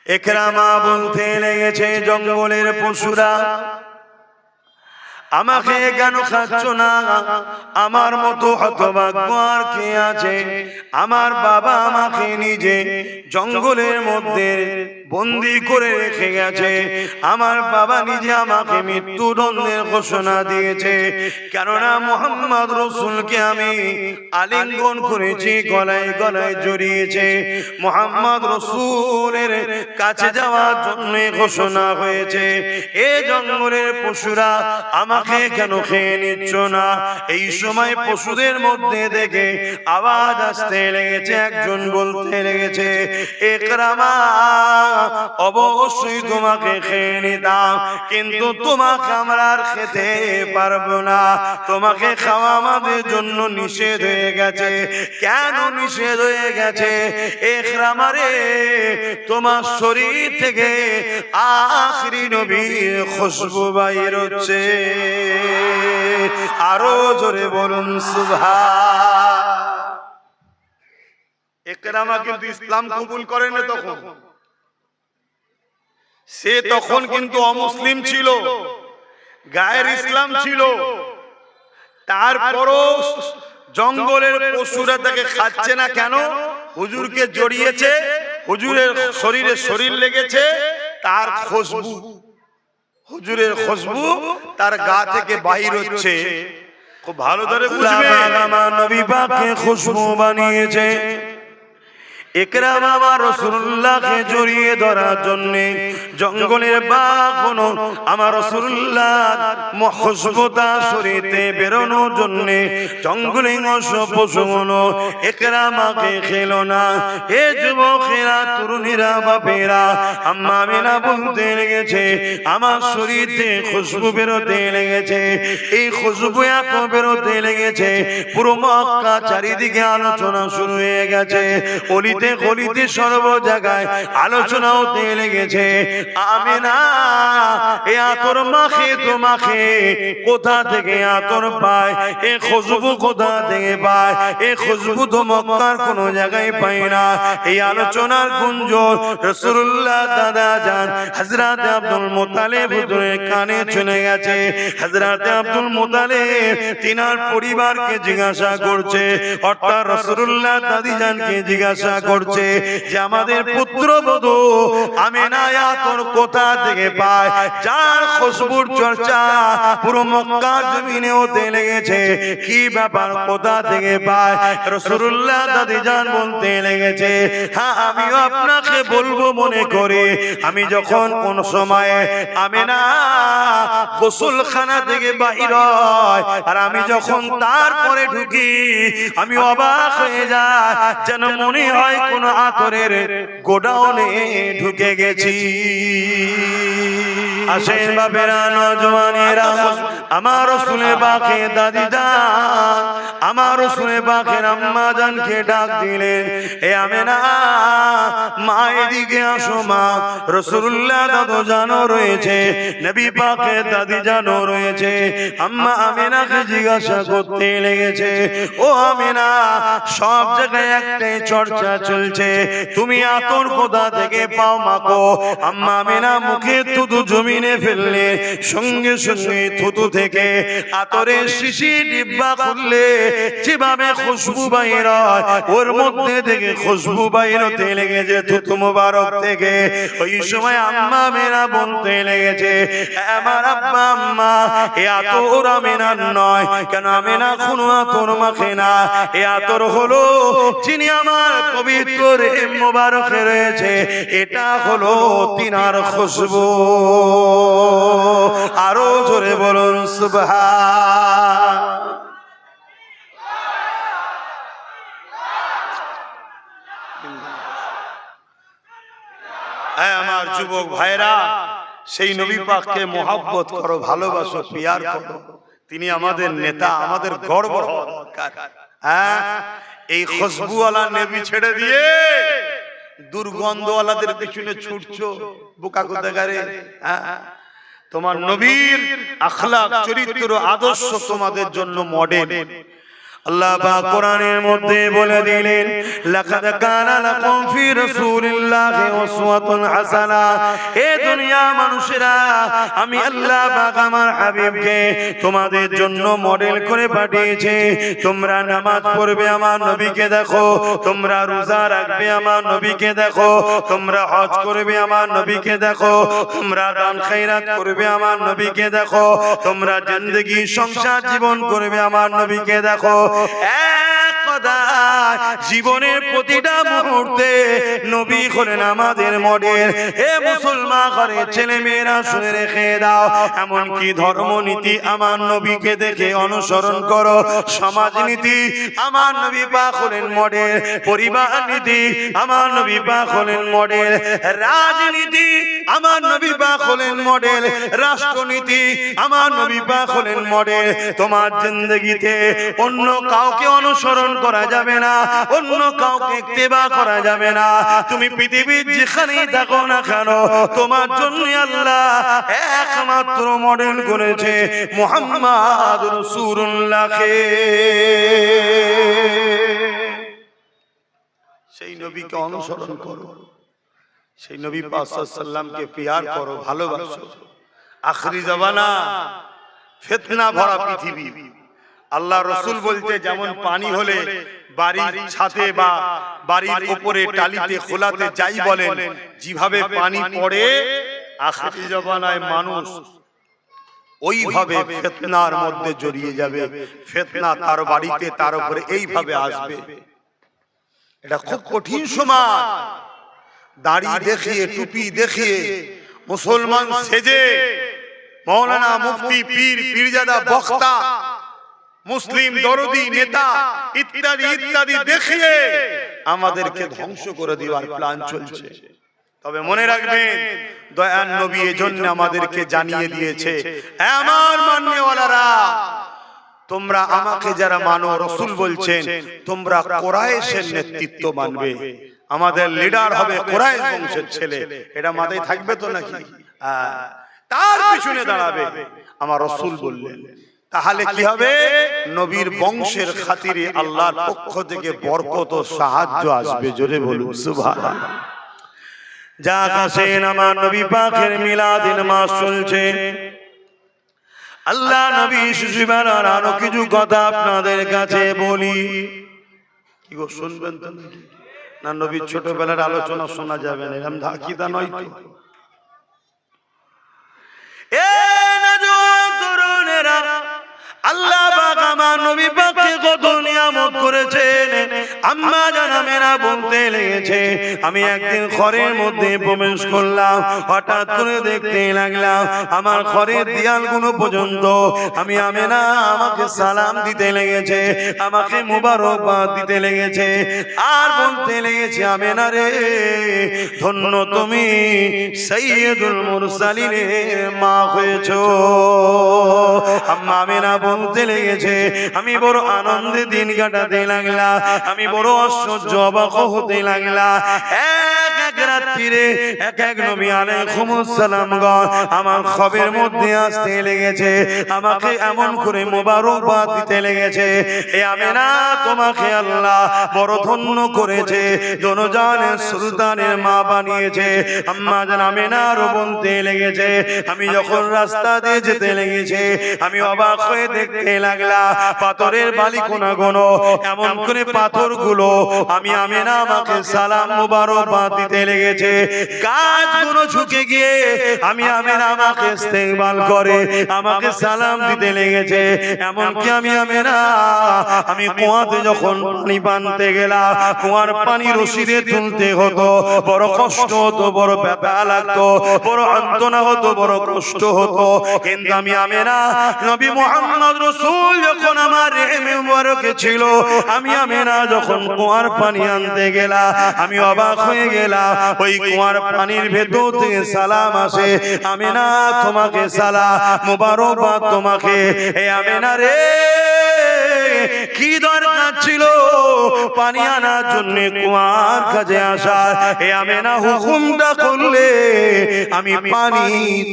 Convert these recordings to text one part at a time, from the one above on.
ইকরামা বলতে লেগেছে, জঙ্গলের পশুরা আমাকে কেন খাচ্ছ না? আমার মতো হতভাগ্য আর কে আছে? আমার বাবা আমাকে নিজে জঙ্গলের মধ্যে বন্দি করে রেখে গেছে। আমার বাবা নিজে আমাকে মৃত্যুদণ্ডের ঘোষণা দিয়েছে, কেননা মুহাম্মদ রাসূলকে আমি আলিঙ্গন করেছি, গলায় গলায় জড়িয়েছে। মুহাম্মদ রাসূলের কাছে যাওয়ার জন্য ঘোষণা হয়েছে। এই জঙ্গলের পশুরা আমাকে কেন খেয়ে নিচ্ছ না? এই সময় পশুদের মধ্যে থেকে আওয়াজ আসতে লেগেছে, একজন বলতে লেগেছে, ইকরামা অবশ্যই তোমাকে খেয়ে নিতাম, কিন্তু তোমাকে আমরা আর খেতে পারবো না। তোমাকে খাওয়া আমাদের জন্য নিষেধ হয়ে গেছে। কেন নিষেধ হয়ে গেছে? ইকরামা রে, তোমার শরীর থেকে আখরি নবীর খুশবু বাইর হচ্ছে। আরো জোরে বলুন সুবহান। ইকরামা কিন্তু ইসলাম কবুল করেন না তখন, সে তখন কিন্তু অমুসলিম ছিল, গায়ের ইসলাম ছিল। তারপরও জঙ্গলের পশুরা তাকে খাচ্ছে না কেন? হুজুরকে জড়িয়েছে, হুজুরের শরীরে শরীর লেগেছে, তার খুশবু, হুজুরের খুশবু তার গা থেকে বাহির হচ্ছে। খুব ভালো করে বুঝবেন, আমার নবী পাককে খুশবু বানিয়েছে। ইকরামা আমার রাসূলুল্লাহকে জড়িয়ে ধরার জন্য জঙ্গলের বাঘ হলো আমার রাসূলুল্লাহর খুশবুটা শরীরে বেরোনোর জন্য জঙ্গলে পশুগুলো ইকরামাকে খেলো না। হে যুবকেরা, তরুণীরা, বাপেরা, আম্মা আমিনা বলতে লেগেছে, আমার শরীরে খুশবু বেরোতে লেগেছে। এই খুশবু এত বেরোতে লেগেছে, পুরো মক্কা চারিদিকে আলোচনা শুরু হয়ে গেছে। অলিতে গলিতে সর্ব জায়গায় আলোচনা হতে লেগেছে। আমিনা, এ আতর মাখে তোমাকে কোথা থেকে আতর পায়? এ খুশবু কোথা থেকে পায়? এ খুশবু তো মক্কার কোন জায়গায় পাই না। এই আলোচনার গুঞ্জন রাসূলুল্লাহ দাদা জান হযরত আব্দুল মুত্তালিব হুজুরের কানে চলে গেছে। হযরত আব্দুল মুত্তালিব তিনার পরিবারকে জিজ্ঞাসা করছে, অর্থাৎ রাসূলুল্লাহ দাদি জানকে জিজ্ঞাসা করছে যে আমাদের পুত্রবধূ আমিনা আতর কোথা থেকে পায়, যার খুশবুর চর্চা পুরো মক্কা জমিনে হতে লেগেছে? কি ব্যাপার, কোথা থেকে পায়? রাসূলুল্লাহ দাদি জান বলতে লেগেছে, হ্যাঁ আমিও আপনাকে বলবো মনে করে, আমি যখন কোন সময়ে আমিনা গোসলখানা থেকে বাহির হয় আর আমি যখন তারপরে ঢুকি, আমি অবাক হয়ে যাই, যেন মনে হয় কোন আতরের গোডাউনে ঢুকে গেছি। আসেন বাপেরা, নওজওয়ানেরা, আমার রাসূলের পাকে দাদি জান, আমার রাসূলের পাকের আম্মা জানকে ডাক দিলেন, এ আমিনা মা এদিকে আসো মা। রাসূলুল্লাহ দাদু জানো রয়েছে, নবী পাকের দাদি জানো রয়েছে। আম্মা আমিনাকে জিজ্ঞাসা করতে লেগেছে, ও আমিনা, সব জায়গায় একটাই চর্চা চলছে, তুমি আতর কোথা থেকে পাও মাগো? আম্মা আমিনা মুখে থুতু জমিনে ফেললে, সঙ্গে সঙ্গে থুতু থেকে আতরের শিশি ডিব্বা খুললে যেভাবে খুশবু বাইর হয়, ওর মধ্যে থেকে খুশবু বাইর হতে লেগেছে থুতু মোবারক থেকে। ওই সময় আম্মা আমিনা বলতে লেগেছে, আমার আব্বা আম্মা, এ আতর আমিনার নয়। কেন? আমিনা কোনো আতর মাখে না। এ আতর হলো যিনি আমার পবিত্র মোবারকে রয়েছে, এটা হলো তিনার খুশবু। আরো জোরে বলুন সুবহান। আমার যুবক ভাইরা, সেই নবী পাককে মোহাব্বত করো, ভালোবাসো, পিয়ার করো। তিনি আমাদের নেতা, আমাদের গর্ব। হ্যাঁ, এই খুশবুওয়ালা নবী ছেড়ে দিয়ে দুর্গন্ধওয়ালাদের পিছনে ছুটছো, বোকা কোথাকারে। তোমার নবীর আখলাক, চরিত্র, আদর্শ তোমাদের জন্য মডেল। আল্লাহ পাক কোরআনের মধ্যে বলে দিলেন, লাকাদ কানা লাকুম ফি রাসূলিল্লাহি উসওয়াতুন হাসানা। এ দুনিয়া মানুষেরা, আমি আল্লাহ পাক আমার হাবিবকে তোমাদের জন্য মডেল করে পাঠিয়েছি। তোমরা নামাজ পড়বে, আমার নবীকে দেখো। তোমরা রোজা রাখবে, আমার নবীকে দেখো। তোমরা হজ করবে, আমার নবীকে দেখো। তোমরা দান খয়রাত করবে, আমার নবীকে দেখো। তোমরা জিন্দেগি সংসার জীবন করবে, আমার নবীকে দেখো। এক কথায় জীবনের প্রতিটা মুহূর্তে নবী হলেন আমাদের মডেল। হে মুসলমান ঘরের ছেলে মেয়েরা শুনে রেখে দাও, এমনকি ধর্মনীতি আমার নবীকে দেখে অনুসরণ করো। সমাজনীতি আমার নবী পাক হলেন মডেল। পরিবার নীতি আমার নবী পাক হলেন মডেল। রাজনীতি আমার নবী পাক হলেন মডেল। রাষ্ট্রনীতি আমার নবী পাক হলেন মডেল। তোমার জিন্দেগিতে অন্য কাউকে অনুসরণ করা যাবে না, অন্য কাউকে ইত্তেবা করা যাবে না। তুমি পৃথিবীর যেখানেই থাকো না কেন, তোমার জন্য আল্লাহ একমাত্র মডেল করেছে মুহাম্মদ রাসূলুল্লাহকে। সেই নবীকে অনুসরণ করো, সেই নবী পাক সাল্লাল্লাহু আলাইহি ওয়াসাল্লামকে প্যার করো, ভালোবাসো। আখরি জামানা ফিতনা ভরা পৃথিবী। আল্লাহ রাসূল বলতে, যেমন পানি হলে বাড়ির ছাদে বা বাড়ির উপরে টালিতে খোলাতে যাই বলেন, যেভাবে পানি পড়ে আখরি জামানায় মানুষ ওইভাবে ফিতনার মধ্যে জড়িয়ে যাবে। ফিতনা তার বাড়িতে তার উপরে এইভাবে আসবে। এটা খুব কঠিন সময়। দাড়ি দেখিয়ে, টুপি দেখিয়ে, মুসলমান সেজে মৌলানা, মুফতি, পীর, পীরজাদা, বক্তা, মুসলিম দরদি, নেতা ইত্যাদি ইত্যাদি দেখিয়ে আমাদেরকে ধ্বংস করে দেওয়ার প্ল্যান চলছে। তবে মনে রাখবেন, দয়ার নবী এজন্য আমাদেরকে জানিয়ে দিয়েছে, আমার মাননেওয়ালারা, তোমরা আমাকে যারা মানো, রাসূল বলছেন তোমরা কুরাইশের নেতৃত্ব মানবে। আমাদের লিডার হবে কুরাইশ বংশের ছেলে। এটা মাথায় থাকবে তো নাকি? তার পিছনে দাঁড়াবে, আমার রাসূল বললেন। তাহলে কি হবে? নবীর বংশের খাতিরে আল্লাহর পক্ষ থেকে বরকত ও সাহায্য আসবে। জোরে বলুন সুবহানাল্লাহ। যা কাছেন আমার নবী পাকের মিলাদের মাস চলছে। আল্লাহ নবী শিশুবার আরো কিছু কথা আপনাদের কাছে বলি। কি গো, শুনবেন তো নাকি? না নবীর ছোটবেলার আলোচনা শোনা যাবে না, এরকম ধাকিদা নয় তো। আল্লাহ পাক আমার নবী পাককে কত নিয়ামত করেছেন। আম্মা জানা মেরা বলতে লেগেছে, আমি একদিন ঘরের মধ্যে প্রবেশ করলাম, হঠাৎ করে দেখতে লাগলাম আমার ঘরের দেয়ালগুলো পর্যন্ত আমি আমেনা আমাকে সালাম দিতে লেগেছে, আমাকে মুবারকবাদ দিতে লেগেছে, আর বলতে লেগেছে, আমেনা রে ধন্য তুমি সাইয়্যিদুল মুরসালিনের মা হয়েছো। আম্মা আমেনা বলতে লেগেছে, আমি বড় আনন্দে দিন কাটাতে লাগলাম, আমি বড় আশ্চর্য অবাক হতে লাগলাম। এক রাত্রিরে এক এক নবী আলাইহিস সালাম গণ আমার খবরের মধ্যে আসতে লেগেছে, আমাকে এমন করে মোবারকবাদ দিতে লেগেছে, এ আমেনা তোমাকে আল্লাহ বড় ধন্য করেছে, দোনোজানের সুলতানের মা বানিয়েছে। আম্মা জান আমেনারও বলতে লেগেছে, আমি যখন রাস্তা দিয়ে যেতে লেগেছে, আমি অবাক হয়ে দেখতে লাগলাম পাথরের বালিকোনা গুলো, এমন করে পাথরগুলো আমি আমেনা আমাকে সালাম মুবারকবাদ দিতে লেগেছে। গাছগুলো ঝুঁকে গিয়ে আমি আমেনা আমাকে ইস্তেকবাল করে আমাকে সালাম দিতে লেগেছে। এমনকি আমি আমেনা আমি কুয়াতে যখন পানি পানতে গেলাম, কুয়ার পানি রশিদে তুলতে হতো, বড় কষ্ট হতো, বড় ব্যথা লাগতো, বড় যন্ত্রণা হতো, বড় কষ্ট হতো। কিন্তু আমি আমেনা নবী মুহাম্মদ রাসূল যখন আমার রেহেমে মুবারকে ছিল, আমি আমেনা যখন কুয়ার পানি আনতে গেলাম, আমি অবাক হয়ে গেলাম। ওই কুয়ার পানির ভেতর থেকে সালাম আসে, আমেনা তোমাকে সালাম মুবারকবাদ তোমাকে। এ আমেনা রে, কি দরকার ছিল পানি আনার জন্য কুয়ার কাছে আসা? এ আমেনা হুকুমটা করলে আমি পানি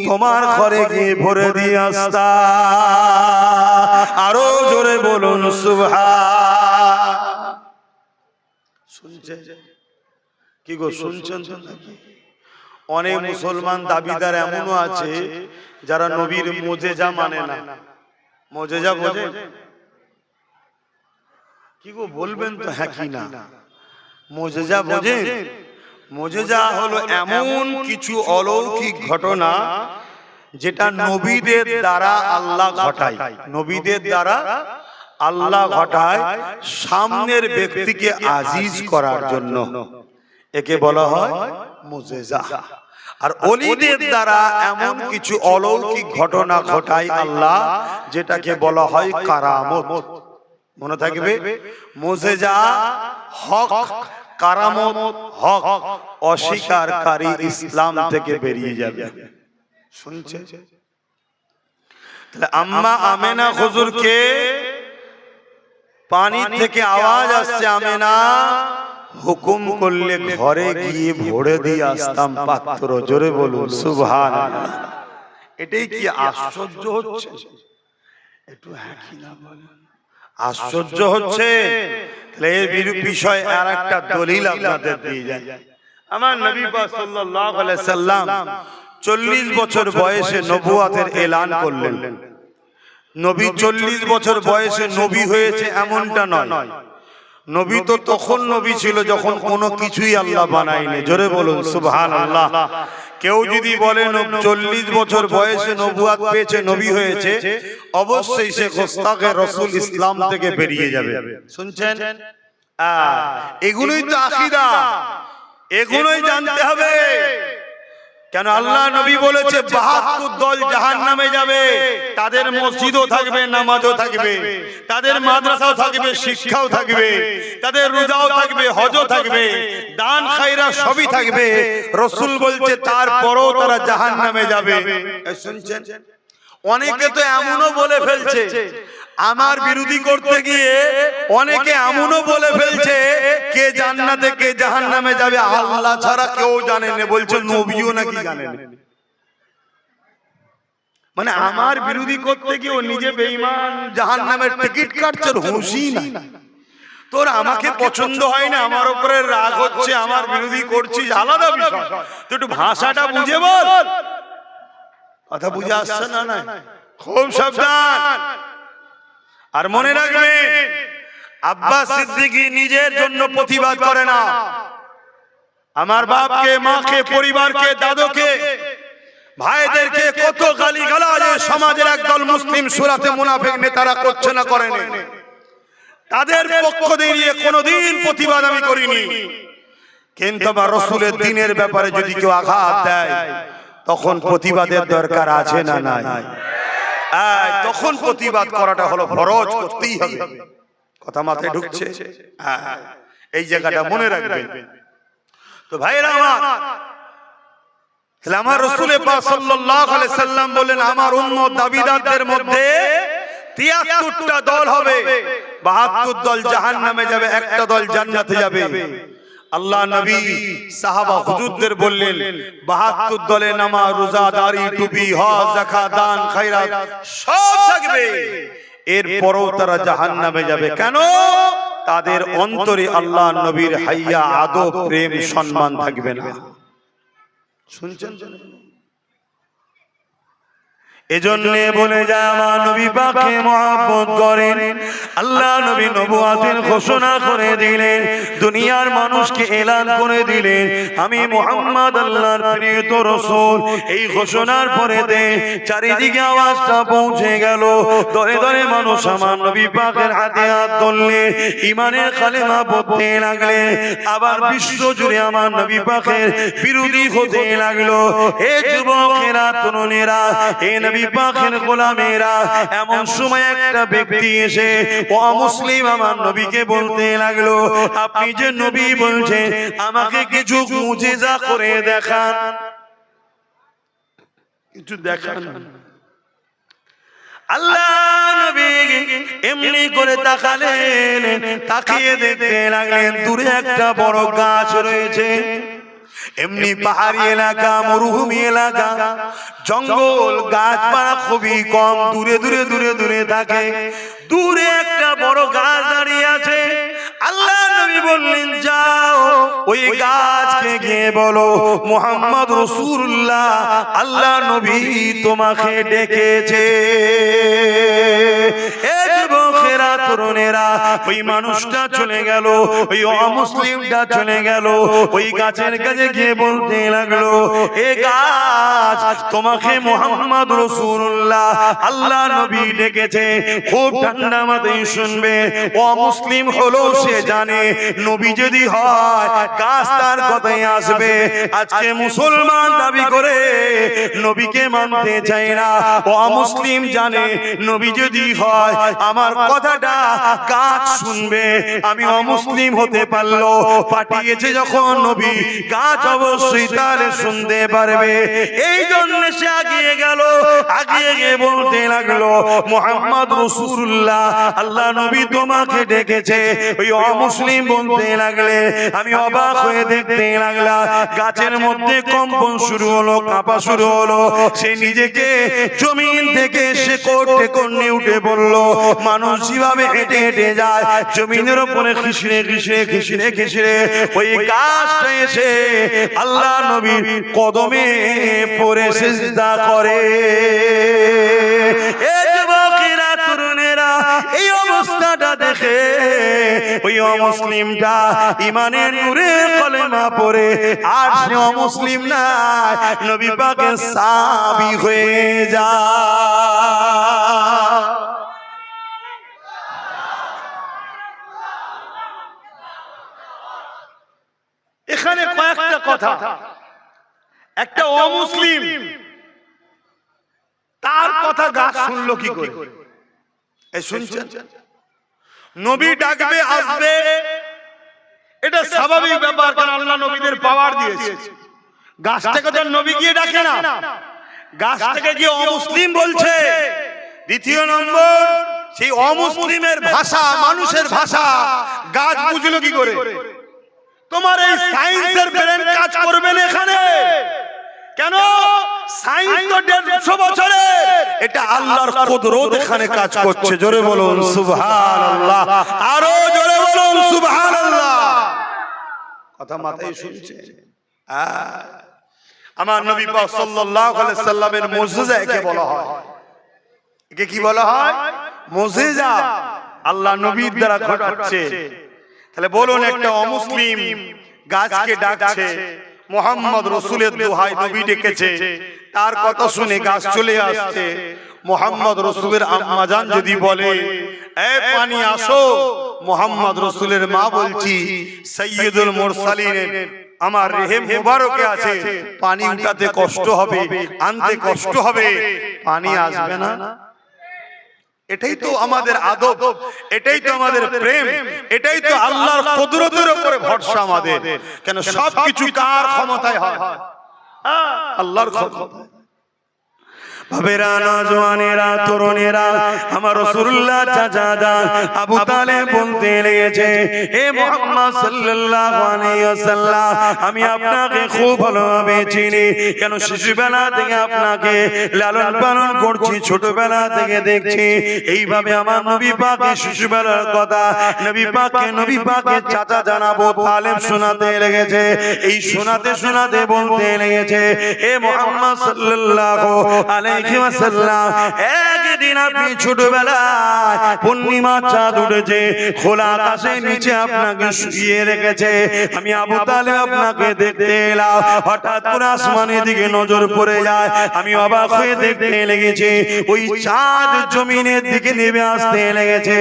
তোমার ঘরে গিয়ে ভরে দিয়ে আসতাম। আরো জোরে বলুন সুবহান। শুনছে কি গো, শুনছেন তো নাকি? অনেক মুসলমান দাবিদার এমনও আছে যারা নবীর মুজিজা মানে না। মুজিজা বোঝে কি গো, বলবেন তো হ্যাঁ কি না? মুজিজা বোঝে? মুজিজা হলো এমন কিছু অলৌকিক ঘটনা যেটা নবীদের দ্বারা আল্লাহ ঘটায়। নবীদের দ্বারা আল্লাহ ঘটায় সামনের ব্যক্তিকে আজিজ করার জন্য, একে বলা হয় মুজিজা। আর ওলিদের দ্বারা এমন কিছু অলৌকিক ঘটনা ঘটায় আল্লাহ, যেটাকে বলা হয় কারামত। মনে থাকবে, মুজিজা হক, কারামত হক, অস্বীকারী ইসলাম থেকে বেরিয়ে যাবে। শুনছে? তাহলে আম্মা আমেনা হুজুরকে পানি থেকে আওয়াজ আসছে, আমেনা হুকুম করলে ঘরে গিয়ে ভরে দিয়ে আসতাম পাত্র। জোরে বলুন সুবহানাল্লাহ। এটাই কি আশ্চর্য হচ্ছে? একটু হ্যাঁ কি না বলেন? আশ্চর্য হচ্ছে। তাহলে এর বিষয় আর একটা দলিল আপনাদের দিয়ে যায়। আমার নবী পাক সাল্লাল্লাহু আলাইহি সাল্লাম 40 বছর বয়সে নবুয়াতের এলান করলেন। নবী 40 বছর বয়সে নবী হয়েছে এমনটা নয়। নবী তো তখন নবী ছিল যখন কোনো কিছুই আল্লাহ বানায়নি। জোরে বলুন সুবহানাল্লাহ। কেউ যদি বলে 40 বছর বয়সে নবুয়াত পেয়েছে, নবী হয়েছে, অবশ্যই সে গোস্তাখে রাসূল ইসলাম থেকে বেরিয়ে যাবে। শুনছেন? এগুলোই তো আকীদা, এগুলোই জানতে হবে। কেন আল্লাহ নবী বলেছে 72 দল জাহান্নামে যাবে। তাদের মসজিদও থাকবে, নামাজও থাকবে, তাদের মাদ্রাসাও থাকবে, শিক্ষাও থাকবে, তাদের রোজাও থাকবে, হজও থাকবে, দান খায়রা সবই থাকবে। রাসূল বলছে তারপরও তারা জাহান্নামে যাবে। শুনছেন? অনেকে তো এমনও বলে ফেলছে, আমার বিরোধী করতে গিয়ে অনেকে এমনও বলে ফেলছে কে জান্নাতে কে জাহান্নামে যাবে আল্লাহ ছাড়া কেউ জানে না। বলছে নবীও নাকি জানেন। মানে আমার বিরোধী করতে গিয়ে ও নিজে বেঈমান, জাহান্নামের টিকিট কাটছে, হুঁশই না। তোর আমাকে পছন্দ হয় না, আমার উপরে রাগ হচ্ছে, আমার বিরোধী করছিস, আলাদা বিষয়। তুই একটু ভাষাটা বুঝে বল। কথা বুঝে আসছে না? না, খুব সাবধান। আর মনে রাখবেন, আব্বাস সিদ্দিকী নিজের জন্য প্রতিবাদ করে না। আমার বাপকে, মাকে, পরিবারকে, দাদুকে, ভাইদেরকে কত গালিগালাজ সমাজের একদল মুসলিম সুরাতে মুনাফিক নেতারা করছে না, করেনি। তাদের পক্ষ দিয়ে কোনোদিন প্রতিবাদ আমি করিনি। কিন্তু আমার রাসূলের দ্বীনের ব্যাপারে যদি কেউ আঘাত দেয়, তখন প্রতিবাদের দরকার আছে না নাই? তখন প্রতিবাদ করাটা হলো ফরজ, করতেই হবে। কথা মাথায় ঢুকছে? এই জায়গাটা মনে রাখবেন। তো ভাইরা আমার, আমার রাসূল পাক সাল্লাল্লাহু আলাইহি সাল্লাম বলেন, আমার উম্মত দাবিদারদের মধ্যে 73টা দল হবে, 72 দল জাহান্নামে যাবে, একটা দল জান্নাতে যাবে। আল্লাহ নবী সাহাবা হুজুরদের বললেন 72 দলে নামাজ, রোজা, দাড়ি, টুপি, হজ, যাকাত, দান, খায়রাত সব থাকবে। এরপরও তারা জাহান্নামে যাবে। কেন? তাদের অন্তরে আল্লাহ নবীর হাইয়া, আদব, প্রেম, সম্মান থাকবে না। শুনছেন? এজন্য বলে যায় আমার নবী পাককে মহব্বত করেন। আল্লাহ নবী নবুয়াতের ঘোষণা করে দিলেন, দুনিয়ার মানুষকে এলান করে দিলেন, আমি মুহাম্মদ আল্লাহর প্রিয় রাসূল। এই ঘোষণার পরেতে চারিদিকে আওয়াজটা পৌঁছে গেল। দরে দরে মানুষ আমার নবী পাকের হাতে হাত ধরলে ঈমানের কালেমা পড়তে লাগলে। আবার বিশ্ব জুড়ে আমার নবী পাকের বিরোধী হতে লাগলো। হে যুবকেরা, তরুণেরা, হে নবী পাকের গোলামেরা, এমন সময় একটা ব্যক্তি এসে অমুসলিম আমার নবীকে বলতে লাগলো, আপনি যে নবী বলছেন, আমাকে কিছু মুজিজা করে দেখান, কিছু দেখান। আল্লাহ নবী এমনি করে তাকালেন, তাকিয়ে দেখতে লাগলেন দূরে একটা বড় গাছ রয়েছে। এমনি পাহাড়ি এলাকা, মরুভূমি এলাকা, জঙ্গল, গাছপালা খুবই কম, দূরে দূরে দূরে দূরে থাকে। দূরে একটা বড় গাছ দাঁড়িয়ে আছে। আল্লাহ নবী বললেন, যাও ওই গাছকে গিয়ে বলো মুহাম্মদ রাসূলুল্লাহ আল্লাহ নবী তোমাকে ডেকেছে। এ যুবকেরা, তরুণেরা, ওই মানুষটা চলে গেল, ওই অমুসলিমটা চলে গেল, ওই গাছের কাছে গিয়ে বলতে লাগলো, এ গাছ, তোমাকে মুহাম্মদ রাসূলুল্লাহ আল্লাহ নবী ডেকেছে। খুব ঠান্ডা মাথায় শুনবে, অমুসলিম হলো সে জানে নবী যদি হয় গাছ তার কথাই আসবে। আজকে মুসলমান দাবি করে নবীকে মানতে চায় না, অমুসলিম জানে নবী যদি হয় আমার কথাটা গাছ শুনবে। আমি অমুসলিম হতে পারলো, পাঠিয়েছে যখন নবী, গাছ অবশ্যই তাহলে শুনতে পারবে। এই জন্য সে আগিয়ে গেল, আগিয়ে গিয়ে বলতে লাগলো, মুহাম্মদ রাসূলুল্লাহ আল্লাহ নবী তোমাকে ডেকেছে। ওই অমুসলিম বলতে লাগলে, আমি অবাক হয়ে দেখতে লাগলাম, গাছের মধ্যে কম্পন শুরু হলো, কাঁপা শুরু হলো। সে নিজেকে জমিন থেকে সে করতে করতে উঠে পড়ল। মানুষ যেভাবে হেঁটে হেঁটে যায় জমিনের উপরে খিসড়ে খিসড়ে খিসড়ে খিসড়ে ওই গাছটা এসে আল্লাহ নবীর কদমে পড়ে সিজদা করে। এই যুবকেরা, তরুণেরা, এই অবস্থাটা দেখে ওই অমুসলিমটা ইমানের নূরে কলেমা পড়ে আর সে অমুসলিম না, নবী পাকের সাহাবী হয়ে যায়। এখানে কয়েকটা কথা। একটা অমুসলিম, তার কথা গাছ শুনলো কি করে? এই শুনছেন, নবী ডাকবে, আসবে, এটা স্বাভাবিক ব্যাপার, কারণ আল্লাহ নবীদের পাওয়ার দিয়েছে। গাছটাকে তো নবী গিয়ে ডাকে না, গাছটাকে গিয়ে অমুসলিম বলছে। দ্বিতীয় নম্বর, সেই অমুসলিমের ভাষা, মানুষের ভাষা গাছ বুঝলো কি করে? তোমার এই সায়েন্সের ব্রেন কাজ করবে না এখানে। কেন? সায়েন্স তো 150 বছরে, এটা আল্লাহর কুদরত এখানে কাজ করছে। জোরে বলুন সুবহানাল্লাহ, আরো জোরে বলুন সুবহানাল্লাহ। কথা মাথায় শুনছে? আমার নবী পাক সাল্লাল্লাহু আলাইহি সাল্লামের মুজিজা একে বলা হয়। একে কি বলা হয়? মুজিজা। আল্লাহ নবীর দ্বারা ঘটাচ্ছে। তাহলে বলুন, একটা অমুসলিম গাছকে ডাকছে, মুহাম্মদ রাসূলের দোহাই নবী ডেকেছে, তার কথা শুনে গাছ চলে আসছে। মুহাম্মদ রাসূলের আম্মা জান যদি বলে, এ পানি আসো, মুহাম্মদ রাসূলের মা বলছি সাইয়্যিদুল মুরসালিনের আমার রেহেম মুবারকে আছে, পানি উঠাতে কষ্ট হবে, আনতে কষ্ট হবে, পানি আসবে না। এটাই তো আমাদের আদব, এটাই তো আমাদের প্রেম, এটাই তো আল্লাহর কুদরতের উপরে ভরসা আমাদের। কেন সবকিছু কার ক্ষমতায় হয়? আল্লাহর ক্ষমতায়। ভাবেরা, নওজওয়ানেরা, তরুণেরা, আমার রাসূলুল্লাহ চাচা আবু তালেব বলতে লেগেছে, হে মুহাম্মদ সাল্লাল্লাহু আলাইহি ওয়াসাল্লাম, আমি আপনাকে খুব ভালোভাবে চিনি। কেন শিশুবেলা থেকে আপনাকে লালন পালন করছি, ছোটবেলা থেকে দেখছি। এইভাবে আমার নবী পাকের শিশুবেলার কথা নবী পাকের চাচা জানাবো তালেব শোনাতে লেগেছে। এই শোনাতে শোনাতে বলতে লেগেছে, হে মুহাম্মদ সাল্লাল্লাহু আলাইহি ওয়াসাল্লাম, একদিন আপনি ছোটবেলায় পূর্ণিমা চাঁদ উঠেছে, খোলা আকাশের নিচে আপনাকে শুইয়ে রেখেছে। আমি আবু তালেব আপনাকে দেখতে এলাম, হঠাৎ করে আসমানের দিকে নজর পড়ে যায়। আমি অবাক হয়ে দেখতে লেগেছি, ওই চাঁদ জমিনের দিকে নেমে আসতে লেগেছে।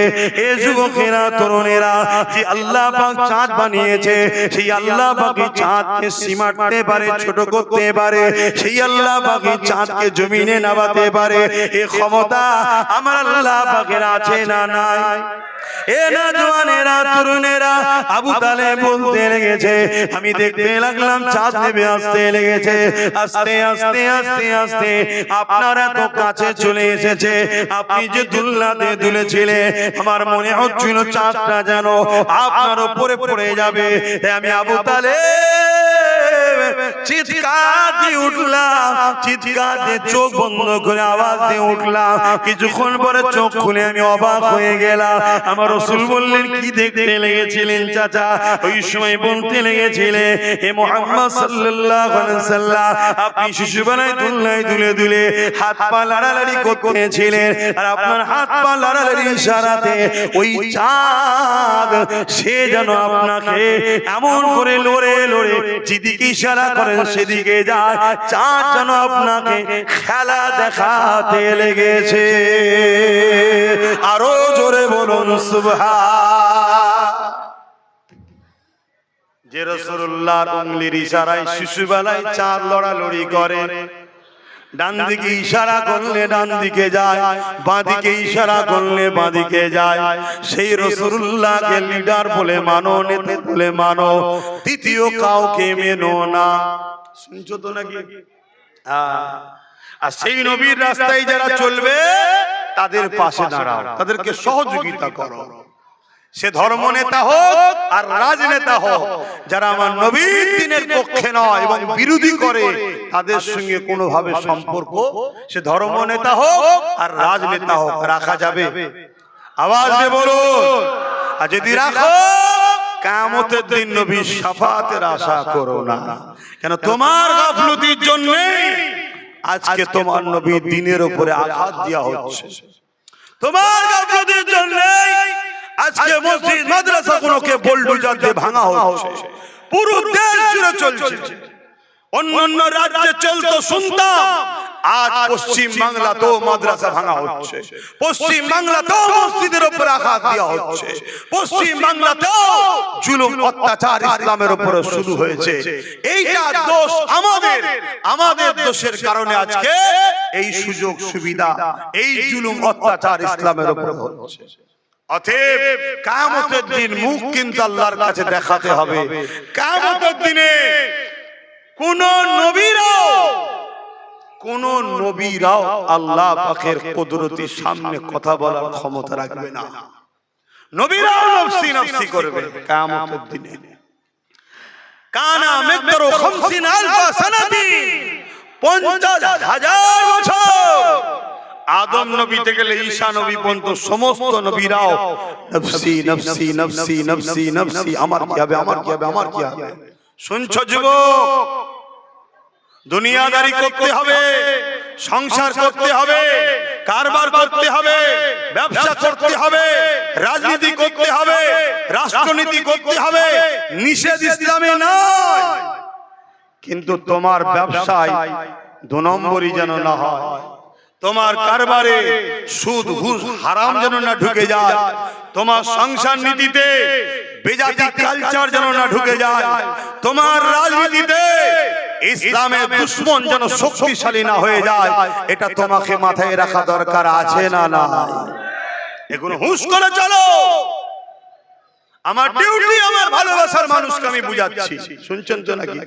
এ যুবকেরা, তরুণেরা, যে আল্লাহ পাক চাঁদ বানিয়েছে, সেই আল্লাহ পাক চাঁদকে সীমাটতে পারে, ছোট করতে পারে, সেই আল্লাহ পাক চাঁদকে জমিনে নামাতে পারে। এই ক্ষমতা আমার আল্লাহ পাকের আছে না নাই? এ নওজওয়ানেরা, তরুণেরা, আবু তালেব বলতে লেগেছে, আমি দেখতে লাগলাম চাঁদ নেমে আসতে লেগেছে। আস্তে আস্তে আস্তে আস্তে আপনার এত কাছে চলে এসেছে। আপনি যে দুলনাতে দুলেছিলেন, আমার মনে হচ্ছিল চাঁদটা যেন আপনার উপরে পড়ে যাবে। আমি আবু তালেব চিৎকার দিয়ে উঠলাম, চিৎকার দিয়ে চোখ বন্ধ করে আওয়াজ দিয়ে উঠলাম। কিছুক্ষণ পরে চোখ খুলে আমি অবাক হয়ে গেলাম। আমার রাসূল বললেন, কি দেখতে লেগেছিলেন চাচা? ওই সময় বলতে লেগেছিলেন, হে মুহাম্মদ সাল্লাল্লাহু আলাইহি সাল্লাম, আপনি শিশুবেলায় দুলনায় দুলে দুলে হাত পা লাড়ালাড়ি করতেছিলেন, আর আপনার হাত পা লাড়ালাড়ি ইশারাতে ওই চাঁদ সে যেন আপনাকে এমন করে লড়ে লড়ে যেদিকে ইশারা করেন সেদিকে যায়। চাঁদ যেন আপনাকে খেলা দেখাতে লেগেছে। আরো জোরে বলুন সুবহান। যে রাসূলুল্লাহর উঙ্গলির ইশারায় শিশুবেলায় চাঁদ লড়ালড়ি করে, ডান দিকে ইশারা করলে ডান দিকে যায়, বাঁ দিকে ইশারা করলে বাঁ দিকে যায়, সেই রাসূলুল্লাহকে লিডার বলে মানো, নেতা বলে মানো, দ্বিতীয় কাউকে মেনো না। শুনছো তো নাকি? আর সেই নবীর রাস্তায় যারা চলবে তাদের পাশে দাঁড়াও, তাদেরকে সহযোগিতা করো। সে ধর্ম নেতা হোক আর রাজনেতা হোক, যারা আমার নবীর দ্বীনের পক্ষে নয় এবং বিরোধী করে, তাদের সঙ্গে কোনোভাবে সম্পর্ক, সে ধর্ম নেতা হোক আর রাজনেতা হোক, রাখা যাবে? আওয়াজ দিয়ে বলুন। আর যদি রাখো, কিয়ামতের দিন নবীর শাফাতের আশা করো না। কেন? তোমার গাফলতির জন্য আজকে তোমার নবীর দ্বীনের উপরে আঘাত দেওয়া হচ্ছে। তোমার গাফলতির জন্য আজকে মসজিদ মাদ্রাসাগুলোকে বুলডোজার দিয়ে ভাঙা হচ্ছে। পুরো দেশ জুড়ে চলছে। অন্যান্য রাজ্যে চলতো শুনতাম, আজ পশ্চিম বাংলাতেও মাদ্রাসা ভাঙা হচ্ছে, পশ্চিম বাংলাতেও মসজিদের উপর আঘাত দেওয়া হচ্ছে, পশ্চিম বাংলাতেও জুলুম অত্যাচার ইসলামের উপরে শুরু হয়েছে। এইটা দোষ আমাদের, আমাদের দোষের কারণে আজকে এই সুযোগ সুবিধা, এই জুলুম অত্যাচার ইসলামের উপর হচ্ছে। অতএব কিয়ামতের দিন মুখ কিন্তু আল্লাহর কাছে দেখাতে হবে। কিয়ামতের দিনে কোন নবীরাও আল্লাহ পাকের কুদরতের সামনে কথা বলার ক্ষমতা রাখবে না। নবীরাও নফসি নফসি করবে কিয়ামতের দিনে। কানা মিকদারু 50,000 সানাতিন, 50,000 বছর। আদম নবী থেকে ঈসা নবী পর্যন্ত সমস্ত নবীরাও নফসি নফসি নফসি নফসি নফসি, আমার কি হবে, আমার কি হবে, আমার কি হবে। শুনছো যুবক? দুনিয়াদারি করতে হবে, সংসার করতে হবে, কারবার করতে হবে, ব্যবসা করতে হবে, রাজনীতি করতে হবে, রাষ্ট্রনীতি করতে হবে, নিষেধ ইসলামে নয়। কিন্তু তোমার ব্যবসায় 2 নম্বরই যেন না হয়, তোমার কারবারে সুদ ঘুষ হারাম যেন না ঢুকে যায়, তোমার সংসার নীতিতে বেজাতি কালচার যেন না ঢুকে যায়, তোমার রাজনীতিতে ইসলামের দুশমন যেন শক্তিশালী না হয়ে যায়। এটা তোমাকে মাথায় রাখা দরকার আছে না? না, এগুলো হুঁশ করে চলো। আমার ডিউটি আমার ভালোবাসার মানুষকে আমি বুঝাচ্ছি। শুনছেন তো নাকি?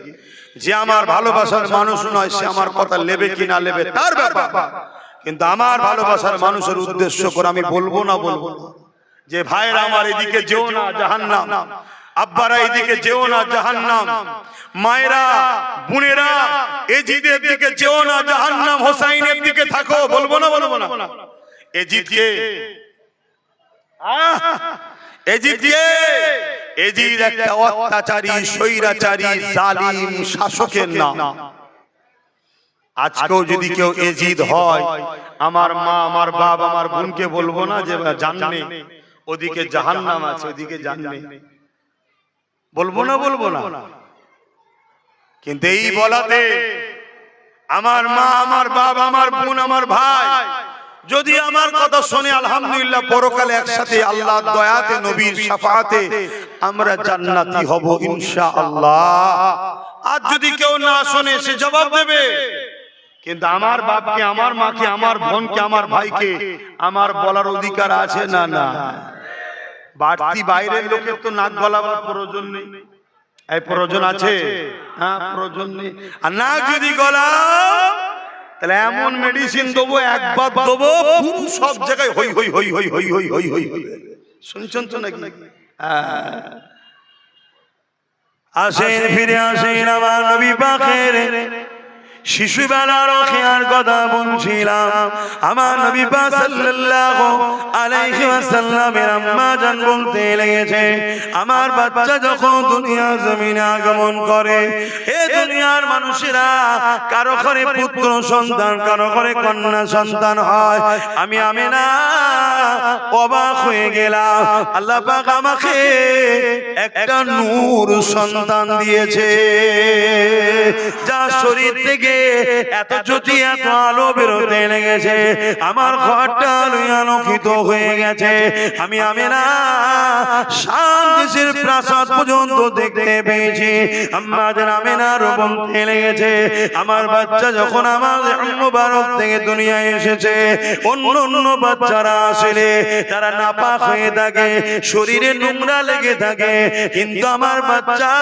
যে আমার ভালোবাসার মানুষ নয়, সে আমার কথা নেবে কি না নেবে তার ব্যাপার, কিন্তু আমার ভালোবাসার মানুষের উদ্দেশ্য করে আমি বলবো না যে ভাইরা আমার এদিকে যেও না জাহান্নাম, আব্বারা এদিকে যেও না জাহান্নাম, মায়েরা বোনেরা এজিদের দিকে যেও না জাহান্নাম, হোসাইনের দিকে থাকো, বলবো না? বলবো না? এজিদকে এজিদ একটা অত্যাচারী, স্বৈরাচারী, জালিম শাসকের নাম। আজকেও যদি কেউ এজিদ হয়, আমার মা, আমার বাপ, আমার বোনকে বলবো না যে জাননে ওদিকে জাহান্নাম আছে, ওদিকে জাননে, বলবো না? বলবো না? কিন্তু এই বলাতে আমার মা, আমার বাপ, আমার বোন, আমার ভাই যদি আমার কথা শুনে, আলহামদুলিল্লাহ, পরকালে একসাথে আল্লাহর দয়াতে, নবীর শাফাআতে আমরা জান্নাতি হব ইনশাআল্লাহ। আর যদি কেউ না শুনে, সে জবাব দেবে। কিন্তু আমার বাপকে, আমার মাকে, আমার বোনকে, আমার ভাইকে আমার বলার অধিকার আছে না? না। বাড়তি বাইরের লোকের তো নাক গলাবার প্রয়োজন নেই। এই প্রয়োজন আছে? হ্যাঁ, প্রয়োজন নেই। আর নাক যদি গলাও, তাহলে এমন মেডিসিন দেবো, একবার দেবো, সব জায়গায় হই হই হই হই হই হই হই হই হই। শুনছেন তো নাকি? আসেন ফিরে আসেন আমার নবী পাকের শিশুবেলার খেয়ার কথা বলছিলাম। আমার নবী পাক সাল্লাল্লাহু আলাইহি ওয়াসাল্লামের আম্মা জান বলতে লেগেছে, আমার বাচ্চা যখন দুনিয়া জমিনে আগমন করে, এ দুনিয়ার মানুষেরা কারো ঘরে পুত্র সন্তান, কারো ঘরে কন্যা সন্তান হয়, আমি আমিনা অবাক হয়ে গেলাম। আল্লাহ পাক আমাকে একটা নূর সন্তান দিয়েছে, যা শরীর থেকে এত জ্যোতি এত আলো বেরোতে লেগেছে, আমার ঘরটা আলোকিত হয়ে গেছে। আমি আমিনা শাম দেশের প্রাসাদ পর্যন্ত দেখতে পেয়েছি। আমাদের আমিনার বলতে লেগেছে, আমার বাচ্চা যখন আমাদের মুবারক থেকে দুনিয়ায় এসেছে, অন্য অন্য বাচ্চারা আসলে তারা নাপাক হয়ে থাকে, শরীরে নোংরা লেগে থাকে, কিন্তু আমার বাচ্চা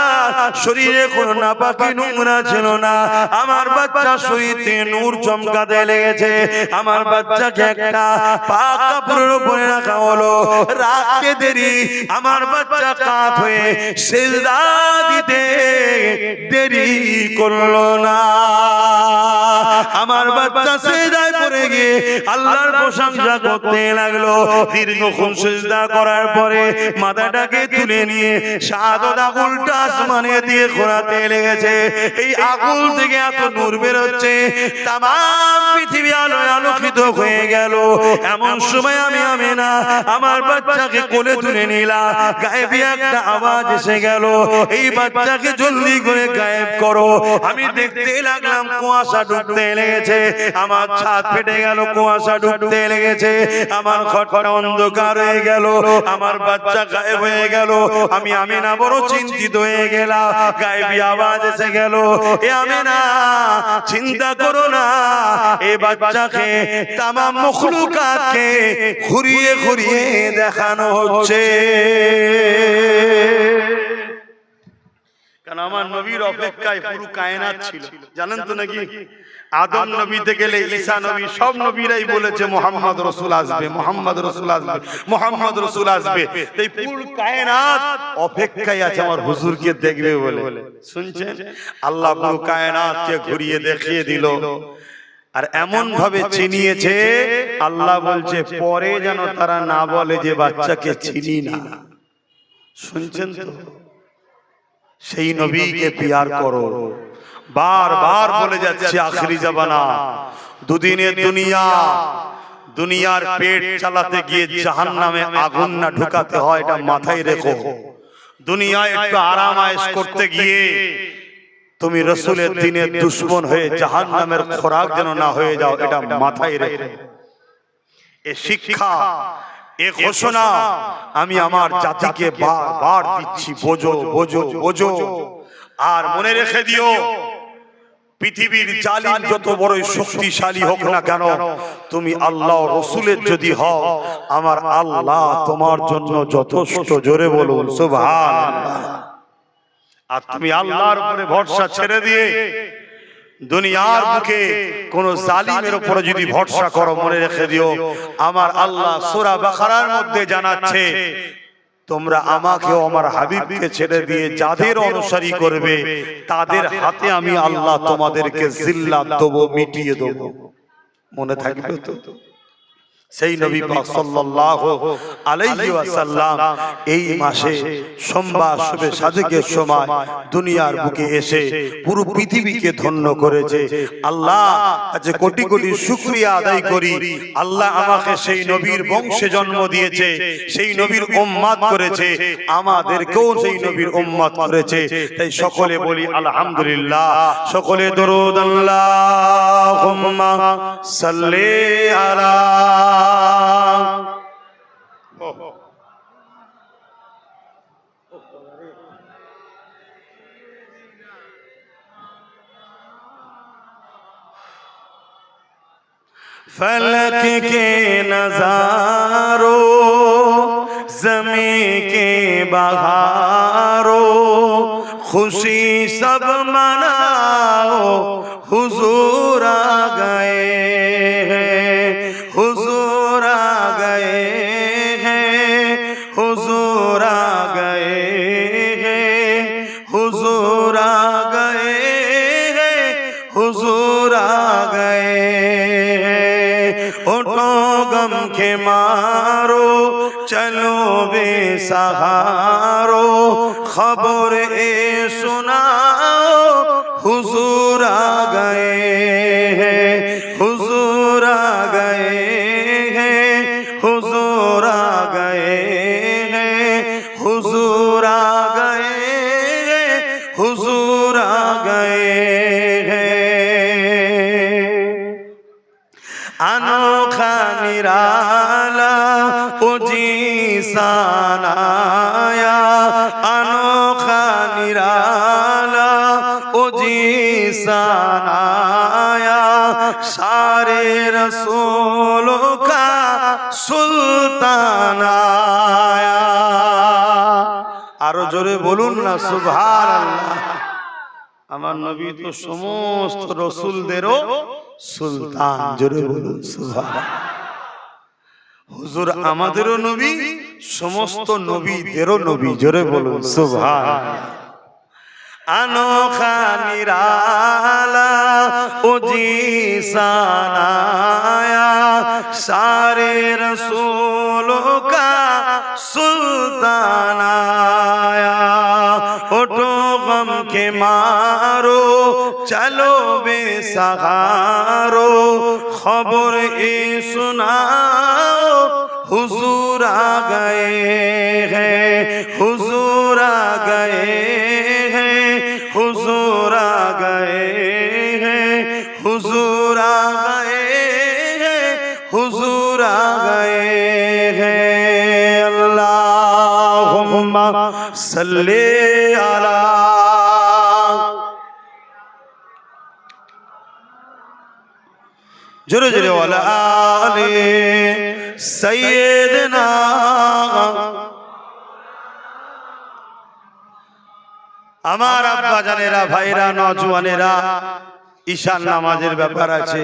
শরীরে কোনো নাপাকি নোংরা ছিল না। আমার বাচ্চা শরীরে নূর চমকাতে লেগেছে। আমার বাচ্চাকে একটা পাক কাপড়ের উপরে রাখা হলো, রাখতে দেরি আমার বাচ্চা কাত হয়ে সিজদা দিতে দেরি করলো না। আমার বাচ্চা সিজদায় পড়ে গিয়ে আল্লাহর প্রশংসা করতে লাগলো। দীর্ঘক্ষণ সিজদা করার পরে মাথাটাকে তুলে নিয়ে শাহাদাত আগুলটা আসমানে দিয়ে ঘোরাতে লেগেছে। এই আগুল থেকে এত নূর বেরোচ্ছে, তামাম পৃথিবী আলোয় আলোকিত হয়ে গেল। এমন সময় আমি আমিনা আমার বাচ্চাকে কোলে তুলে নিলাম। গায়েবী একটা আওয়াজ এসে গেল, এই বাচ্চাকে জলদি করে গায়েব করো। আমি দেখতে লাগলাম কুয়াশা ঢুকতে লেগেছে, আমার ছাদ ফেটে গেল, কুয়াশা ঢুকতে লেগেছে, আমার ঘরটা অন্ধকার হয়ে গেল, আমার বাচ্চা গায়েব হয়ে গেল। আমি আমিনা বড় চিন্তিত হয়ে গেলাম। গায়েবী আওয়াজ এসে গেল, এ আমিনা চিন্তা করো না, এই বাচ্চাকে তামাম মখলুকাতকে ঘুরিয়ে ঘুরিয়ে দেখানো হচ্ছে। কারণ আমার নবীর অপেক্ষায় পুরো কায়নাত ছিল, জানেন তো নাকি? আদম নবী থেকে গেলে ঈসা নবী, সব নবীরাই বলেছে মুহাম্মদ রাসূল আসবে, মুহাম্মদ রাসূল আসবে, মুহাম্মদ রাসূল আসবে। এই পুরো কায়নাত অপেক্ষায় আছে আমার হুজুরকে দেখবে বলে। শুনছেন? আল্লাহ পুরো কায়নাতকে ঘুরিয়ে দেখিয়ে দিল, আর এমন ভাবে চিনিয়েছে, আল্লাহ বলছে পরে যেন তারা না বলে যে বাচ্চাকে চিনি না। শুনছেন তো? সেই নবীকে পিয়ার করো। বারবার বলে যাচ্ছে আখিরি জামানা, দুদিনের দুনিয়া, দুনিয়ার পেট চালাতে গিয়ে জাহান্নামে আগুন না ঢুকাতে হয়, এটা মাথায় রেখো। দুনিয়ায় একটু আরাম আয়েশ করতে গিয়ে তুমি রাসূলের দ্বীনের দুশমন হয়ে জাহান্নামের খোরাক যেন না হয়ে যাও, এটা মাথায় রেখো। এ শিক্ষা, এ ঘোষণা আমি আমার জাতিকে বারবার দিচ্ছি, বোঝো বোঝো বোঝো। আর মনে রেখে দিও, পৃথিবীর জালিম যত বড়ই শক্তিশালী হোক না কেন, তুমি আল্লাহ রাসূলের যদি হও, আমার আল্লাহ তোমার জন্য যথেষ্ট। জোরে বলুন সুবহানাল্লাহ। আর তুমি আল্লাহর উপরে ভরসা ছেড়ে দিয়ে দুনিয়ার বুকে কোন জালিমের উপরে যদি ভরসা করো, মনে রেখে দিও আমার আল্লাহ সূরা বাকারার মধ্যে জানাচ্ছে, তোমরা আমাকে ও আমার হাবিবকে ছেড়ে দিয়ে যাদের অনুসারী করবে, তাদের হাতে আমি আল্লাহ তোমাদেরকে জিল্লাত দেব, মিটিয়ে দেব। মনে থাকবে তো? সেই নবী পাক সাল্লাল্লাহু আলাইহি ওয়াসাল্লাম এই মাসে সোমবার শুভে সাদেকের সময় দুনিয়ার বুকে এসে পুরো পৃথিবীকে ধন্য করেছে। আল্লাহ কাছে কোটি কোটি শুকরিয়া আদায় করি, আল্লাহ আমাকে সেই নবীর বংশে জন্ম দিয়েছে, সেই নবীর উম্মত করেছে, আমাদেরকেও সেই নবীর উম্মত করেছে। তাই সকলে বলি আলহামদুলিল্লাহ, সকলে দরুদ আল্লাহুম্মা সাল্লি আলা फलक के नजारों, ज़मीं के बहारों, खुशी सब मनाओ, हुजूर आ गए हैं, हुजूर आ गए हैं, हुजूर आ गए हैं, हुजूर हुजूर आ गए। उठो गम के मारो चलो बेसहारो, खबर ए सुनाओ हुजूर आ गए हैं, हुजूर आ गए हैं, हुजूर आ गए हैं, हुजूर आ गए हैं, हुजूर आ गए हैं। अनोखा निराला उजी सानाया, अनोखा निराला उजी सानाया, सारे रसूलों का सुल्तान आया। आरो जोरे बोलून ना सुबहानाल्लाह। আমার নবী তো সমস্ত রসুলদেরও সুলতান, জোরে বলুন সুবহানাল্লাহ। হুজুর আমাদেরও নবী, সমস্ত নবীদেরও নবী, জোরে বলুন সুবহানাল্লাহ। अनोखा निराला उजी सानाया, सारे रसूलों का सुल्तान आया। उठो गम के मारो चलो बेसहारो, खबर ए सुनाओ हुजूर आ गए हैं, हुजूर आ गए हैं, हुजूर आ गए हैं, हुजूर आ गए हैं, हुजूर आ गए हैं। अल्लाहुम्मा सल्ली अला जोरे जोरे वाला आले सैयदना। আমার আব্বা জানেরা, ভাইরা, নওজওয়ানেরা, ঈশান নামাজের ব্যাপার আছে,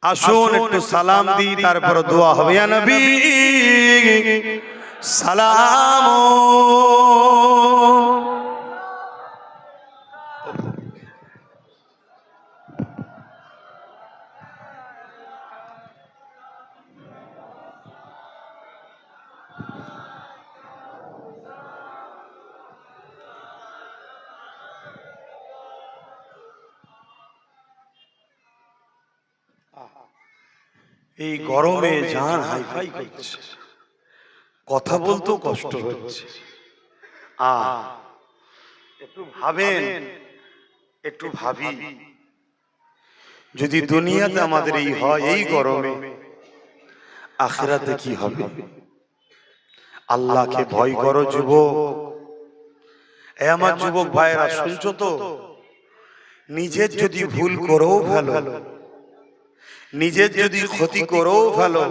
আসুন একটু সালাম দিই, তারপর দোয়া হবে। ইয়া নবী সালাম। এই গরমে জান হাইফাই করছে, কথা বলতেও কষ্ট হচ্ছে। একটু ভাবেন, একটু ভাবি, যদি দুনিয়াতে আমাদের এই হয় এই গরমে, আখিরাতে কি হবে? আল্লাহকে ভয় করো যুবক। এ আমার যুবক ভাইয়েরা শুনছো তো? নিজের যদি ভুল করেও ফেলো, নিজের যদি ক্ষতি করেও ফেলো,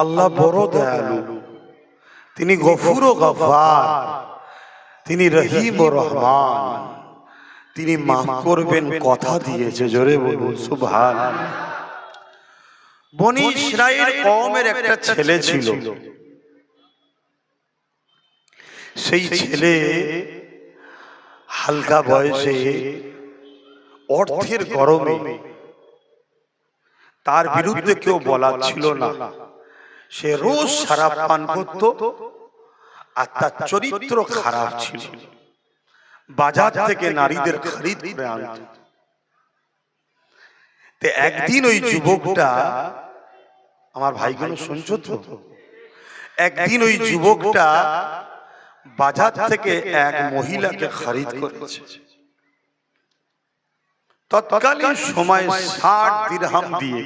আল্লাহ বড় দয়ালু, তিনি গফুর ও গফফার, তিনি রহিম ও রহমান, তিনি মাফ করবেন, কথা দিয়েছে। জোরে বলুন সুবহানাল্লাহ। বনি ইসরাইল কওমের একটা ছেলে ছিল, সেই ছেলে হালকা বয়সে অর্থের গরমে, তার বিরুদ্ধে কেউ বলার ছিল না, সে রোজ শরাব পান করত, আর তার চরিত্র খারাপ ছিল, বাজার থেকে নারীদের খরিদ করে আনত। তো একদিন ওই যুবকটা, আমার ভাইগুলো শুনছো তো, একদিন ওই যুবকটা বাজার থেকে এক মহিলাকে খরিদ করেছে। তৎকালীন সময় 60 দিরহাম দিয়ে,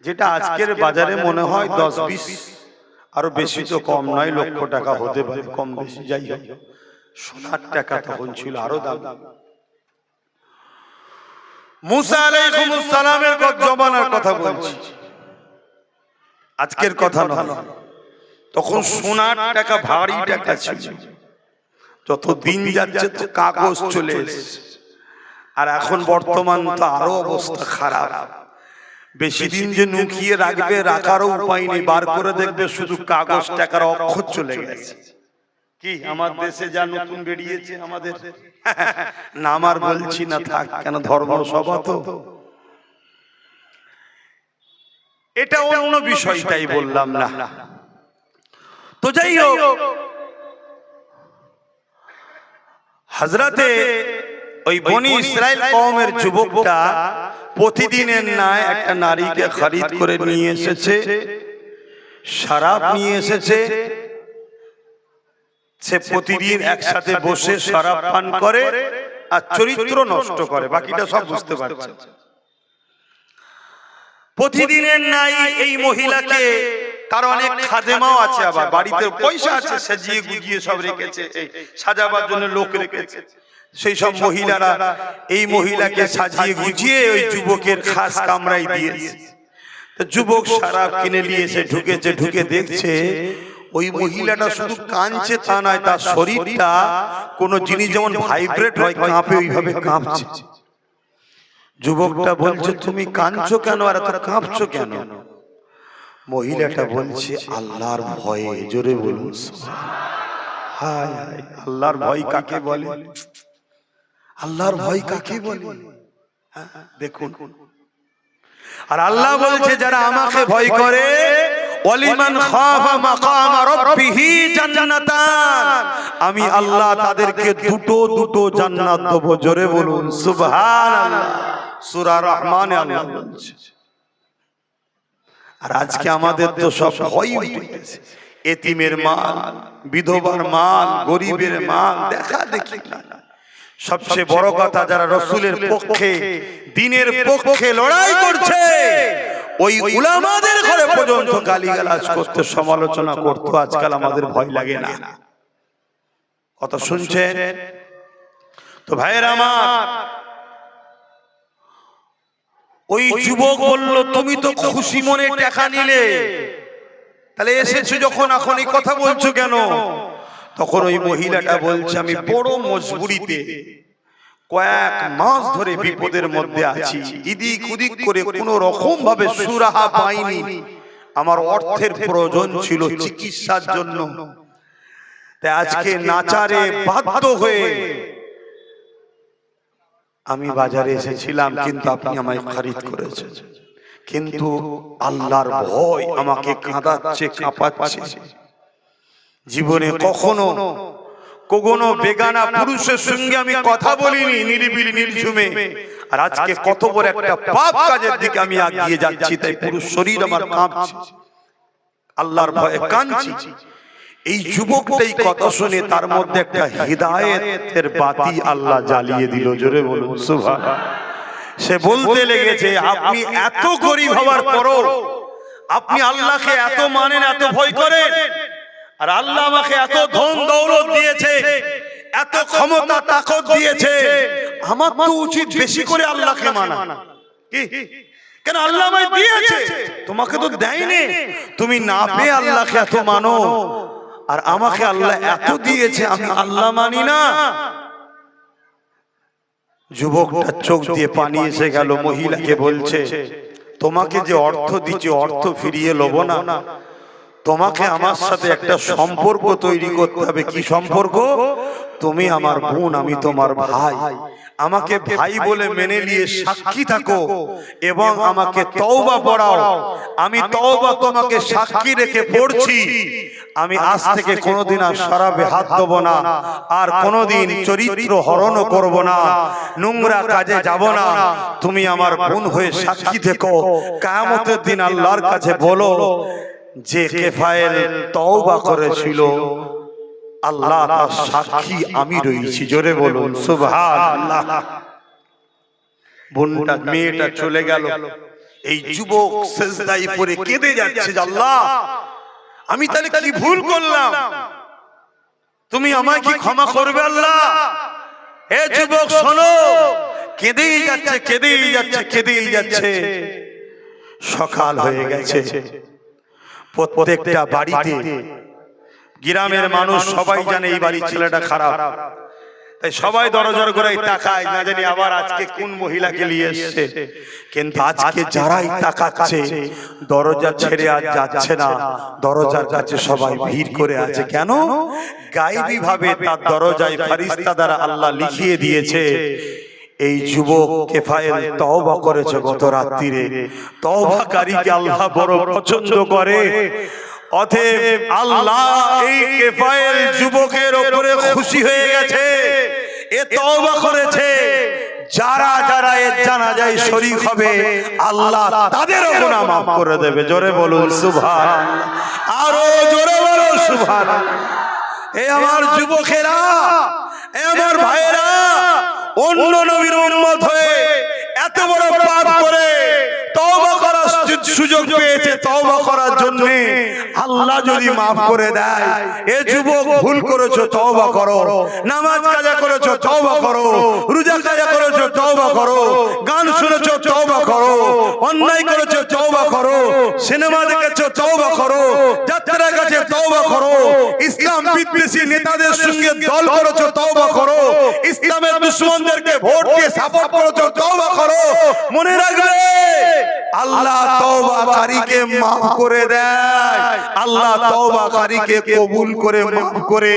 যেটা আজকের বাজারে মনে হয় 10-20, আরো বেশি তো কম নয়, লক্ষ টাকা হতে পারে, কম বেশি যাই হোক, সোনার টাকা তখন ছিল আরো দাম। মুসা আলাইহিস সালামের জমানার কথা বলছি, আজকের কথা নয়। তখন সোনার টাকা ভারী টাকা ছিল, যত দিন যাচ্ছে তো কাগজ চলে এসেছে, আর এখন বর্তমান তো আরো অবস্থা খারাপ। বেশি দিন যে নুকিয়ে রাখবে, রাখারও উপায় নেই, বার করে দেখবে শুধু কাগজ টাকার অক্ষর চলে গেছে। কি আমার দেশে যা নতুন বেরিয়েছে আমাদের নাম আর বলছি না, থাক, কেন ধর্ম সভা তো, এটা অন্য বিষয়টাই বললাম না। তো যাই হোক, হযরতে ওই বনি ইসরাইল কওমের যুবকটা প্রতিদিনের ন্যায় একটা নারীকে খরিদ করে নিয়ে এসেছে, শরাব নিয়ে এসেছে। সে প্রতিদিন একসাথে বসে শরাব পান করে আর চরিত্র নষ্ট করে, বাকিটা সব বুঝতে পারছে। প্রতিদিনের ন্যায় এই মহিলাকে, তার অনেক খাদেমাও আছে, আবার বাড়িতে পয়সা আছে, সাজিয়ে গুজিয়ে সব রেখেছে, সাজাবার জন্য লোক রেখেছে। সেই সব মহিলারা এই মহিলাকে সাজিয়ে গুজিয়ে ওই যুবকের খাস কামরায় দিয়েছে। তো যুবক শরাব কিনে নিয়ে এসে ঢুকেছে, ঢুকে দেখছে ওই মহিলাটা শুধু কাঁদছে তা নয়, তার শরীরটা কোনো জিনিস যেমন ভাইব্রেট হয়, কাঁপে, ওইভাবে কাঁপছে। যুবকটা বলছে, তুমি কাঁদছো কেন আর এত কাঁপছো কেন? মহিলাটা বলছে, আল্লাহর ভয়ে। জোরে বলুন হায় হায়, আল্লাহর ভয় কাকে বলে? আল্লাহর ভয় কাকে বলে? দেখুন, আর আল্লাহ বলছে যারা আমাকে ভয় করে, ওয়ালিমান খাফা মাকাম রাব্বিহি জান্নাতান, আমি আল্লাহ তাদেরকে দুটো দুটো জান্নাত দেব। জোরে বলুন সুবহানাল্লাহ। সূরা রহমানে আল্লাহ বলছে। আর আজকে আমাদের তো সব ভয় উঠে গেছে, এতিমের মাল, বিধবার মাল, গরিবের মাল দেখা দেখি না। সবচেয়ে বড় কথা, যারা রাসূলের পক্ষে, দ্বীনের পক্ষে লড়াই করছে, ওই উলামাদের ঘরে পর্যন্ত গালিগালাজ করতে, সমালোচনা করতে আজকাল আমাদের ভয় লাগে না। কত শুনছেন? তো ভাইয়েরা আমার, ওই যুবক বলল, তুমি তো খুশি মনে টাকা নিলে, তাহলে এসেছো যখন এখন এই কথা বলছো কেন? তখন ওই মহিলাটা বলছে, আমি বড় মজবুরিতে, কয়েক মাস ধরে বিপদের মধ্যে আছি, ইদিক উদিক করে কোন রকম ভাবে সুরাহা পাইনি, আমার অর্থের প্রয়োজন ছিল চিকিৎসার জন্য। তাই আজকে নাচারে বাধ্য হয়ে আমি বাজারে এসেছিলাম, কিন্তু আপনি আমায় খরিদ করেছেন। কিন্তু আল্লাহর ভয় আমাকে কাঁদাচ্ছে, কাঁপাচ্ছে। জীবনে কখনো কোনো বেগানা পুরুষের সঙ্গে আমি কথা বলিনি, নিরিবিলি নির্ঝুমে। আর আজকে কত বড় একটা পাপ কাজের দিকে আমি এগিয়ে যাচ্ছি, তাই পুরো শরীর আমার কাঁপছে, আল্লাহর ভয়ে কাঁদছি। এই যুবকটাই কথা শুনে তার মধ্যে একটা হিদায়াতের বাতি আল্লাহ জ্বালিয়ে দিল। জোরে বলুন সুবহানাল্লাহ। সে বলতে লেগেছে, আপনি এত গরীব হওয়ার পরও আপনি আল্লাহকে এত মানেন, এত ভয় করেন, আর আল্লাহ আমাকে এত ধন দৌলত দিয়েছে, এত ক্ষমতা তাকত দিয়েছে, আমার তো উচিত বেশি করে আল্লাহকে মানা। কি কেন? আল্লাহ আমায় দিয়েছে, তোমাকে তো দেয়নি। তুমি না পেয়ে আল্লাহকে এত মানো, আর আমাকে আল্লাহ এত দিয়েছে, আমি আল্লাহ মানি না। যুবকটা চোখ দিয়ে পানি এসে গেল। মহিলাকে বলছে, তোমাকে যে অর্থ দিচ্ছে, অর্থ ফিরিয়ে লব না, তোমাকে আমার সাথে একটা সম্পর্ক তৈরি করতে হবে। কি সম্পর্ক? তুমি আমার বোন, আমি তোমার ভাই। আমাকে ভাই বলে মেনে নিয়ে সাক্ষী থাকো এবং আমাকে তওবা পড়াও। আমি তওবা তোমাকে সাক্ষী রেখে পড়ছি, আমি আজ থেকে কোনোদিন আর শরাবে হাত দেব না, আর কোনোদিন চরিত্র হরণও করব না, নোংরা কাজে যাব না। তুমি আমার বোন হয়ে সাক্ষী থেকো। কিয়ামতের দিন আল্লাহর কাছে বলো যে কেফায়েল তওবা করেছিল, আল্লাহ তার সাক্ষী আমি রয়েছি। জোরে বলুন সুবহানাল্লাহ। বোনটা, মেয়েটা চলে গেল। এই যুবক সিজদায় পড়ে কেঁদে যাচ্ছে, আল্লাহ আমি তাহলে কি ভুল করলাম, তুমি আমায় কি ক্ষমা করবে আল্লাহ? হে যুবক শোনো, কেঁদেই যাচ্ছে, কেঁদেই যাচ্ছে, কেঁদেই যাচ্ছে। সকাল হয়ে গেছে। প্রত্যেকটা বাড়িতে, গ্রামের মানুষ সবাই জানে এই বাড়ির ছেলেটা খারাপ, তাই সবাই দরজার গোড়ায় তাকায়, না জানি আবার আজকে কোন মহিলাকে নিয়ে এসেছে। কিন্তু আজকে যারাই তাকাচ্ছে দরজা ছেড়ে আর যাচ্ছে না, দরজার কাছে সবাই ভিড় করে আছে। কেন? গায়েবী ভাবে তার দরজায় ফেরেশতা দ্বারা আল্লাহ লিখিয়ে দিয়েছে, এই যুবক কেফায়েল তওবা করেছে গত রাত্রিরে, তওবাকারীকে আল্লাহ বড় পছন্দ করে। অতএব আল্লাহ এই কেফায়েল যুবকের উপরে খুশি হয়ে গেছে, এ তওবা করেছে। যারা যারা এর জানাজায় শরীক হবে আল্লাহ তাদেরও গুনাহ মাফ করে দেবে। জোরে বলুন সুবহানাল্লাহ, আরো জোরে বলুন সুবহানাল্লাহ। এ আমার যুবকেরা, এ আমার ভাইয়েরা, অন্য নবীর উম্মত হয়ে এত বড় পাপ করে তওবা করার সুযোগ পেয়েছে, তওবা করার জন্য আল্লাহ যদি মাফ করে দেয়, এ যুবক ভুল করেছো তওবা করো, নামাজ কাজা করেছো তওবা করো, রোজা কাজা করেছো তওবা করো, গান শুনেছো তওবা করো, অন্যায় করেছো তওবা করো, সিনেমা দেখেছো তওবা করো, যাত্রা কাছে তওবা করো, ইসলাম বিদ্বেষী নেতাদের সঙ্গে দল করেছো তওবা করো, ইসলামের দুশমনদেরকে ভোট দিয়ে সাপোর্ট করেছো তওবা করো। মনে রাখবে আল্লাহ তওবাকারীকে মাফ করে দেয়, আল্লাহ তওবাকারীকে কবুল করে মাফ করে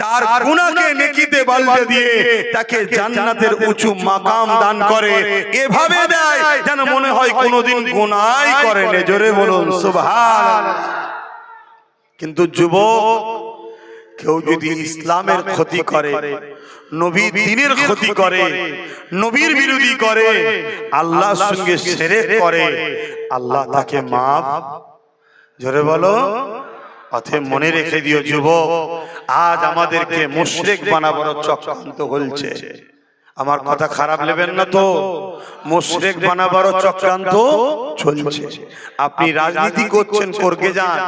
তার গুনাহকে নেকিতে পাল্টে দিয়ে তাকে জান্নাতের উঁচু মাকাম দান করে। এভাবে দেয় যেন মনে হয় কোনোদিন গুনাহই করেনি। জোরে বলুন সুবহানাল্লাহ। কিন্তু যুবক, কেউ যদি ইসলামের ক্ষতি করে, নবীর দ্বীনের ক্ষতি করে, নবীর বিরোধী করে, আল্লাহর সঙ্গে শিরক করে, আল্লাহ তাকে মাফ, জোরে বলো। অতএব মনে রেখে দিও যুবক, আজ আমাদেরকে মুশরিক বানাবার চক্রান্ত চলছে। আমার কথা খারাপ নেবেন না তো, মুশরিক বানাবার চক্রান্ত চলছে। আপনি রাজনীতি করছেন, করকে যান।